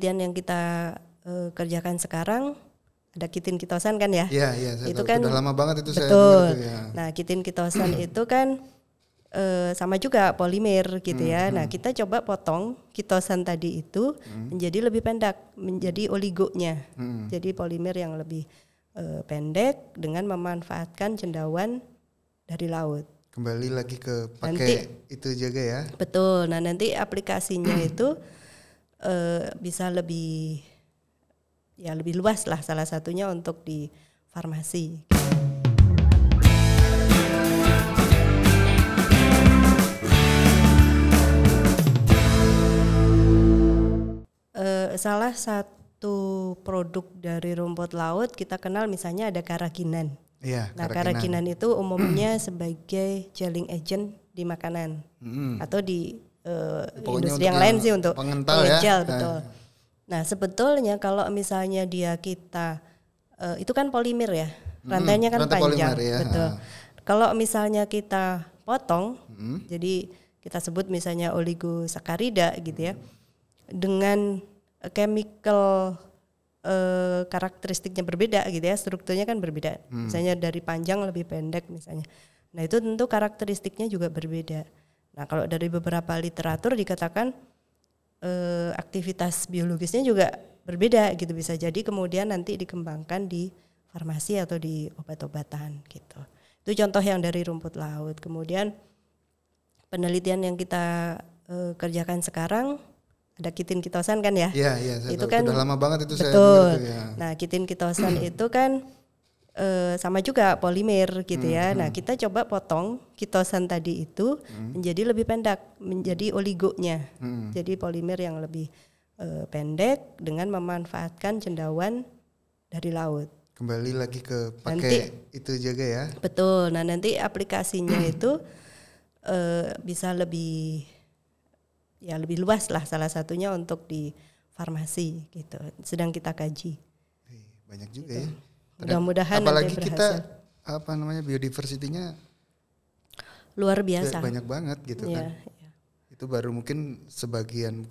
penelitian yang kita kerjakan sekarang ada kitin kitosan kan ya? Iya, saya itu tahu. kan Udah lama banget itu betul. saya dengar itu ya. Nah, kitin kitosan itu kan sama juga polimer gitu ya. Nah, kita coba potong kitosan tadi itu menjadi lebih pendek, menjadi oligonya. Jadi polimer yang lebih pendek dengan memanfaatkan cendawan dari laut. Kembali lagi ke pakai itu juga ya. Betul. Nah, nanti aplikasinya itu bisa lebih luas lah, salah satunya untuk di farmasi. Salah satu produk dari rumput laut kita kenal misalnya ada karaginan. Iya, nah, karaginan itu umumnya sebagai gelling agent di makanan atau di industri yang lain sih untuk pengental pengecel, ya. betul. Nah, sebetulnya kalau misalnya kita itu kan polimer ya, rantainya kan panjang, polimer, ya. betul. Kalau misalnya kita potong, jadi kita sebut misalnya oligosakarida gitu ya, dengan chemical karakteristiknya berbeda gitu ya, strukturnya kan berbeda. Misalnya dari panjang lebih pendek misalnya. Nah, itu tentu karakteristiknya juga berbeda. Nah, kalau dari beberapa literatur dikatakan aktivitas biologisnya juga berbeda gitu, bisa jadi kemudian nanti dikembangkan di farmasi atau di obat-obatan gitu. Itu contoh yang dari rumput laut. Kemudian penelitian yang kita kerjakan sekarang ada kitin kitosan kan ya? Iya, saya itu tahu. Kan udah lama banget itu betul. Saya dengar itu ya. Nah, kitin kitosan itu kan sama juga polimer gitu ya. Nah, kita coba potong kitosan tadi itu menjadi lebih pendek, menjadi oligonya. Jadi polimer yang lebih pendek dengan memanfaatkan cendawan dari laut. Kembali lagi ke pakai itu juga ya. Betul. Nah, nanti aplikasinya itu bisa lebih luas lah, salah satunya untuk di farmasi gitu. Sedang kita kaji. Banyak juga gitu. Ya. Mudah-mudahan apalagi nanti kita biodiversity-nya luar biasa. Banyak banget gitu kan. Ya. Itu baru mungkin sebagian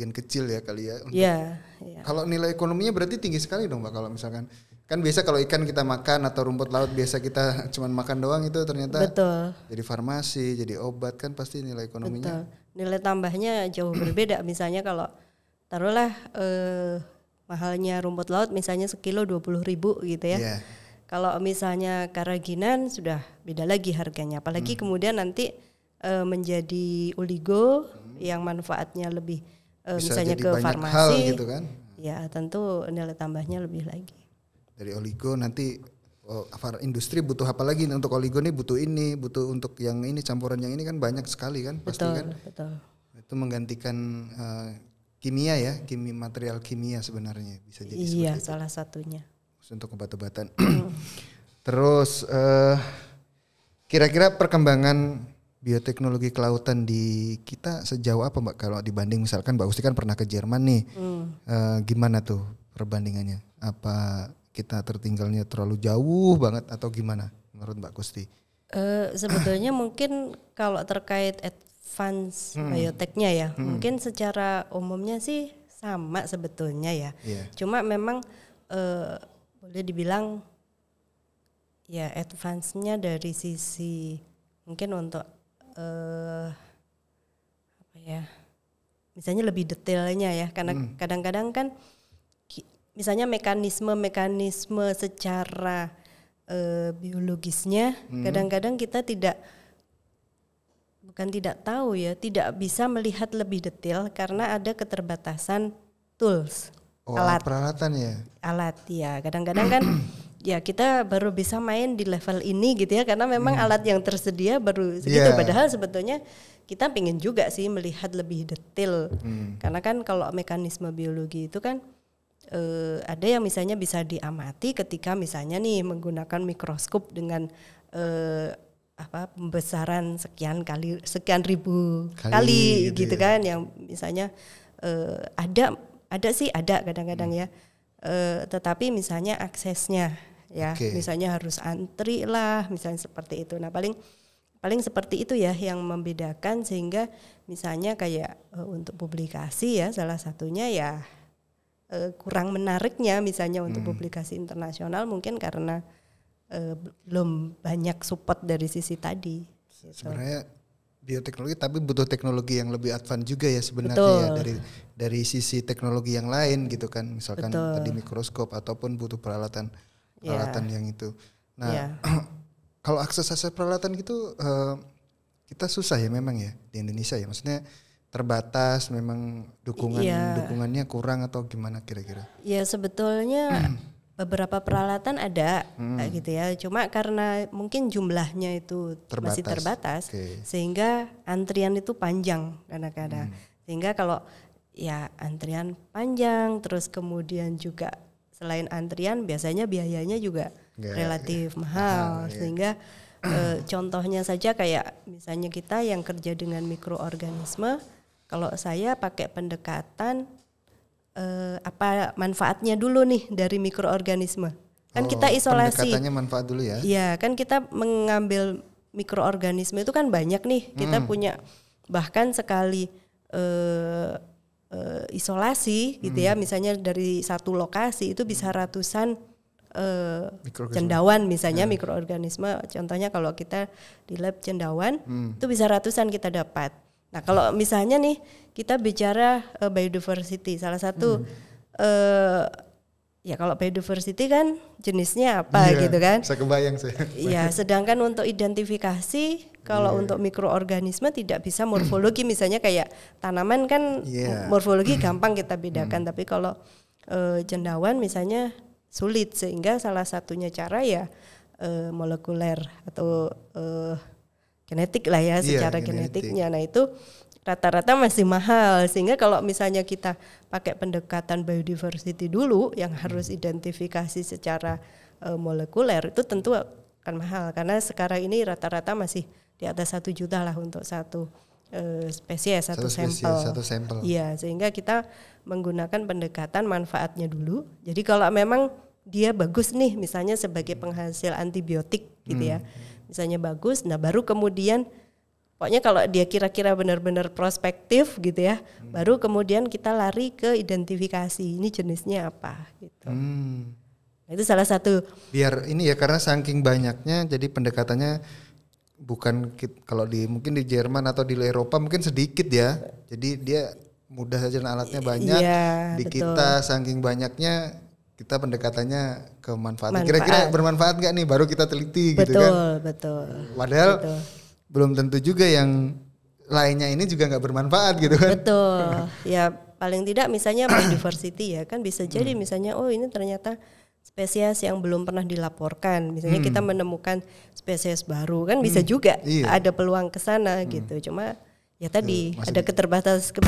kecil ya kali ya. Iya. Kalau nilai ekonominya berarti tinggi sekali dong Mbak, kalau misalkan kan biasa kalau ikan kita makan atau rumput laut biasa kita cuma makan doang, itu ternyata betul. Jadi farmasi, jadi obat, kan pasti nilai ekonominya. Betul. Nilai tambahnya jauh berbeda. Misalnya kalau taruhlah mahalnya rumput laut misalnya sekilo 20.000 gitu ya. Yeah. Kalau misalnya karaginan sudah beda lagi harganya. Apalagi kemudian nanti menjadi oligo yang manfaatnya lebih misalnya ke farmasi. Hal gitu kan. Ya, tentu nilai tambahnya lebih lagi. Dari oligo nanti industri butuh apa lagi untuk oligo nih, butuh untuk yang ini, campuran yang ini kan banyak sekali kan, pasti kan. Betul. Itu menggantikan kimia ya, material kimia sebenarnya bisa jadi. Iya, salah satunya. Untuk obat-obatan. Terus kira-kira perkembangan bioteknologi kelautan di kita sejauh apa Mbak, kalau dibanding misalkan Mbak Gusti kan pernah ke Jerman nih, gimana tuh perbandingannya? Apa kita tertinggalnya terlalu jauh banget atau gimana menurut Mbak Gusti? Sebetulnya mungkin kalau terkait advance bioteknya ya, mungkin secara umumnya sih sama sebetulnya ya. Yeah. Cuma memang boleh dibilang ya advance-nya dari sisi mungkin untuk misalnya lebih detailnya ya, karena kadang-kadang kan misalnya mekanisme secara biologisnya kadang-kadang kita tidak tahu ya, tidak bisa melihat lebih detail karena ada keterbatasan tools, peralatan ya. Alat ya, kadang-kadang kan ya kita baru bisa main di level ini gitu ya, karena memang alat yang tersedia baru segitu. Padahal sebetulnya kita pengen juga sih melihat lebih detail, karena kan kalau mekanisme biologi itu kan ada yang misalnya bisa diamati ketika misalnya nih menggunakan mikroskop dengan pembesaran sekian ribu kali gitu ya. Kan, yang misalnya ada kadang-kadang ya, tetapi misalnya aksesnya ya, misalnya harus antri lah, misalnya seperti itu. Nah paling seperti itu ya yang membedakan, sehingga misalnya kayak untuk publikasi ya, salah satunya ya kurang menariknya misalnya untuk publikasi internasional mungkin karena belum banyak support dari sisi tadi. Sebenarnya bioteknologi tapi butuh teknologi yang lebih advance juga ya sebenarnya ya dari sisi teknologi yang lain gitu kan, misalkan tadi mikroskop ataupun butuh peralatan yang itu. Nah, kalau akses peralatan gitu kita susah ya memang ya di Indonesia ya, maksudnya terbatas, memang dukungannya kurang atau gimana kira-kira? Ya sebetulnya beberapa peralatan ada gitu ya, cuma karena mungkin jumlahnya itu masih terbatas sehingga antrian itu panjang kadang-kadang. Sehingga kalau ya antrian panjang, terus kemudian juga selain antrian biasanya biayanya juga relatif mahal. Sehingga contohnya saja kayak misalnya kita yang kerja dengan mikroorganisme, kalau saya pakai pendekatan apa manfaatnya dulu nih dari mikroorganisme. Kan kita isolasi. Pendekatannya manfaat dulu ya. Iya, kan kita mengambil mikroorganisme itu kan banyak nih. Kita punya bahkan sekali isolasi gitu ya, misalnya dari satu lokasi itu bisa ratusan cendawan misalnya mikroorganisme. Contohnya kalau kita di lab cendawan itu bisa ratusan kita dapat. Nah kalau misalnya nih kita bicara biodiversity, salah satu ya kalau biodiversity kan jenisnya apa gitu kan? Saya kebayang saya. Ya sedangkan untuk identifikasi kalau untuk mikroorganisme tidak bisa morfologi, misalnya kayak tanaman kan morfologi gampang kita bedakan, tapi kalau cendawan misalnya sulit, sehingga salah satunya cara ya molekuler atau genetik lah ya, secara genetiknya. Nah itu rata-rata masih mahal, sehingga kalau misalnya kita pakai pendekatan biodiversity dulu yang harus identifikasi secara molekuler, itu tentu akan mahal karena sekarang ini rata-rata masih di atas 1 juta lah untuk satu spesies, satu sampel. Iya, sehingga kita menggunakan pendekatan manfaatnya dulu. Jadi kalau memang dia bagus nih misalnya sebagai penghasil antibiotik gitu ya, misalnya bagus, nah baru kemudian pokoknya kalau dia kira-kira benar-benar prospektif gitu ya, baru kemudian kita lari ke identifikasi ini jenisnya apa gitu. Nah, itu salah satu. Biar ini ya, karena saking banyaknya jadi pendekatannya bukan kalau mungkin di Jerman atau di Eropa mungkin sedikit ya. Jadi dia mudah saja alatnya banyak. Di betul. Kita saking banyaknya kita pendekatannya ke manfaat. Kira-kira bermanfaat nggak nih, baru kita teliti gitu kan. Betul. Padahal belum tentu juga yang lainnya ini juga nggak bermanfaat gitu kan. Betul. Ya paling tidak misalnya biodiversity ya kan bisa jadi misalnya ini ternyata spesies yang belum pernah dilaporkan. Misalnya kita menemukan spesies baru kan bisa juga ada peluang ke sana gitu. Cuma ya tadi ada keterbatasan